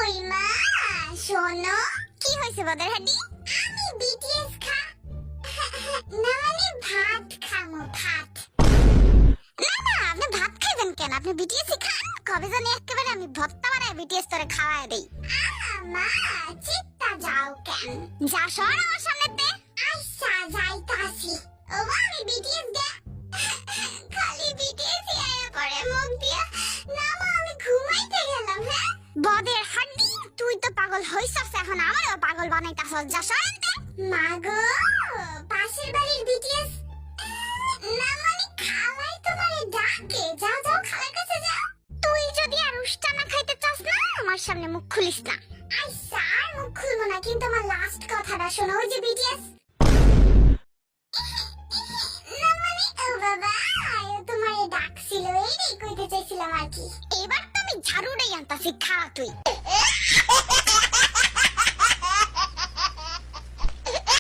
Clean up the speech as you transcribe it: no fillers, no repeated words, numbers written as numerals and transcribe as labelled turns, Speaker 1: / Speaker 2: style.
Speaker 1: কই মা শোনো।
Speaker 2: কি হয়েছে বদের হাড্ডি?
Speaker 1: আমি বিটিএস না মানে ভাত খামো ভাত।
Speaker 2: না না, আপনি ভাত খাইবেন কেন? আপনি বিটিএস খান। কবে জানি একেবারে আমি ভর্তা বানায় বিটিএস তোরে খাওয়ায় দেই।
Speaker 1: মা চিত্তা যাও কেন?
Speaker 2: যা সর আমার সামনেতে।
Speaker 1: আচ্ছা যাইতাছি। ও মা আমি বিটিএস দে। খালি বিটিএস আয়া করে মুখ দিয়া। না মা আমি ঘুমাইতে গেলাম। হ্যাঁ
Speaker 2: বদের হাড্ডি, তুই তো পাগল হইছস, এখন আমারও পাগল বানাইতাছস। যা সর।
Speaker 1: মা গো পাশের বাড়ির বিটিএস না মানে খালাই তোমারে ডাকে। যাও যাও খালার কাছে যাও।
Speaker 2: তুই যদি আর উষ্টা না খাইতে চাস না, আমার সামনে মুখ খুলিস না।
Speaker 1: আচ্ছা আর মুখ খুলবো না, কিন্তু আমার লাস্ট কথাটা শোনো। ওই যে বিটিএস না মানে ও বাবা ও তোমারে ডাকছিল, এইটাই কইতে চাইছিলাম আর কি।
Speaker 2: এবার তো আমি ঝাড়ুটাই আনতাছি, খা তুই।